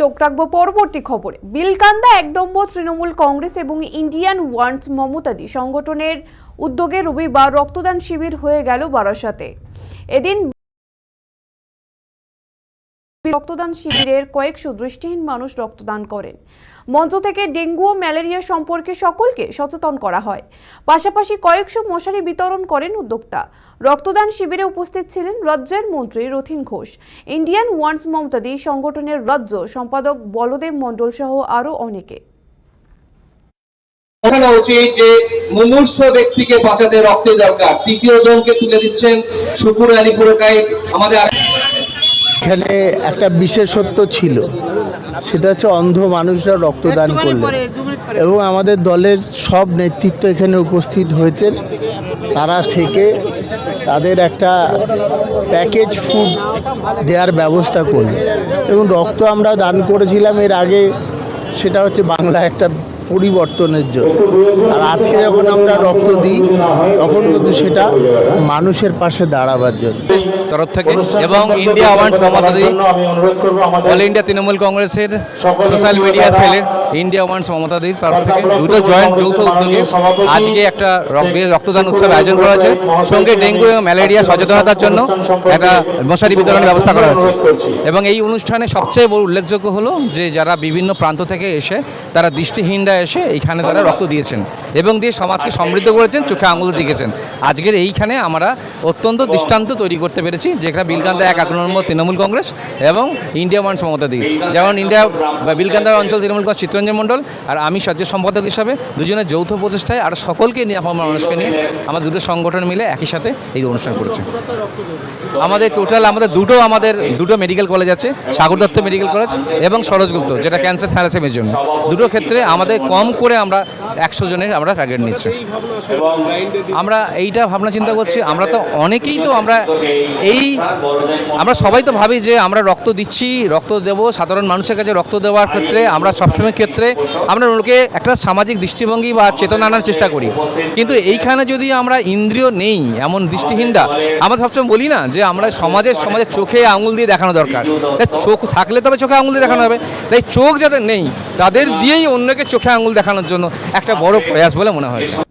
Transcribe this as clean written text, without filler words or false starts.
চোখ রাখবো পরবর্তী খবরে। বিলকান্দা ১ নম্বর তৃণমূল কংগ্রেস এবং ইন্ডিয়ান ওয়ান্স মমতাদি সংগঠনের উদ্যোগে রবিবার রক্তদান শিবির হয়ে গেল বারাসাতে। এদিন রক্তদান শিবিরের কয়েকশো দৃষ্টিহীন মানুষ রক্তদান করেন। মঞ্চ থেকে ডেঙ্গু ও ম্যালেরিয়া সম্পর্কে সকলকে সচেতন করা হয়। পাশাপাশি কয়েকশো মশারি বিতরণ করেন উদ্যোক্তা। রক্তদান শিবিরে উপস্থিত ছিলেন রাজ্যের মন্ত্রী রথীন ঘোষ, ইন্ডিয়ান ওয়ান্স মমতাদি সংগঠনের রাজ্য সম্পাদক বলদেব মণ্ডল সহ আরো অনেকে। দেখানো উচিত যে মুমূর্ষু ব্যক্তিকে বাঁচাতে রক্তের দরকার। তৃতীয় জনকে তুলে দিচ্ছেন শুকুর আলী পুরকাইত। আমাদের এখানে একটা বিশেষত্ব ছিল, সেটা হচ্ছে অন্ধ মানুষরা রক্তদান করলেন এবং আমাদের দলের সব নেতৃত্ব এখানে উপস্থিত হয়েছেন। তারা থেকে তাদের একটা প্যাকেজ ফুড দেওয়ার ব্যবস্থা করলেন এবং রক্ত আমরা দান করেছিলাম এর আগে, সেটা হচ্ছে বাংলা একটা পরিবর্তনের জন্য। আর আজকে যখন আমরা রক্ত দিই তখন কিন্তু সেটা মানুষের পাশে দাঁড়াবার জন্য তরফ থেকে এবং ইন্ডিয়া ওয়ান্স মমতাদি অল ইন্ডিয়া তৃণমূল কংগ্রেসের সোশ্যাল মিডিয়া সেলের ইন্ডিয়া ওয়ান্স মমতাদির তরফ থেকে দুটো জয়েন্ট যৌথ উদ্যোগে আজকে একটা রক্তদান উৎসব আয়োজন করা হয়েছে। সঙ্গে ডেঙ্গু এবং ম্যালেরিয়া সচেতনতার জন্য একটা মশারি বিতরণের ব্যবস্থা করা হয়েছে। এবং এই অনুষ্ঠানে সবচেয়ে বড় উল্লেখযোগ্য হলো যে যারা বিভিন্ন প্রান্ত থেকে এসে তারা দৃষ্টিহীনরা এসে এইখানে তারা রক্ত দিয়েছেন এবং দিয়ে সমাজকে সমৃদ্ধ করেছেন, চোখে আঙুল দিয়েছেন। আজকের এইখানে আমরা অত্যন্ত দৃষ্টান্ত তৈরি করতে পেরেছি, যেখানে বিলকান্দা ১ নম্বর তৃণমূল কংগ্রেস এবং ইন্ডিয়া ওয়ান্স মমতাদি, যেমন ইন্ডিয়া বিলকান্দা অঞ্চল তৃণমূল কংগ্রেস চিত্তরঞ্জন মণ্ডল আর আমি রাজ্য সম্পাদক হিসাবে দুজনের যৌথ প্রচেষ্টায় আর সকলকে নিয়ে মানুষকে নিয়ে আমাদের দুটো সংগঠন মিলে একই সাথে এই অনুষ্ঠান করেছে। আমাদের টোটাল দুটো মেডিকেল কলেজ আছে, সাগর দত্ত মেডিকেল কলেজ এবং সরোজগুপ্ত, যেটা ক্যান্সার থ্যালাসেমিয়ার জন্য। দুটো ক্ষেত্রে আমাদের কম করে আমরা ১০০ জনের আমরা টার্গেট নিচ্ছি। আমরা এইটা ভাবনা চিন্তা করছি, আমরা তো অনেকেই তো আমরা সবাই তো ভাবি যে আমরা রক্ত দিচ্ছি, রক্ত দেব, সাধারণ মানুষের কাছে রক্ত দেওয়ার ক্ষেত্রে আমরা সবসময় ক্ষেত্রে আমরা লোকে একটা সামাজিক দৃষ্টিভঙ্গি বা চেতনা আনার চেষ্টা করি। কিন্তু এইখানে যদি আমরা ইন্দ্রিয় নেই এমন দৃষ্টিহীনরা, আমরা সবসময় বলি না যে আমরা সমাজের চোখে আঙুল দিয়ে দেখানো দরকার। চোখ থাকলে তবে চোখে আঙুল দিয়ে দেখানো হবে, তাই চোখ যাদের নেই তাদের দিয়েই অন্যকে চোখে আঙুল দেখানোর জন্য একটা বড় প্রয়াস বলে মনে হয়েছে।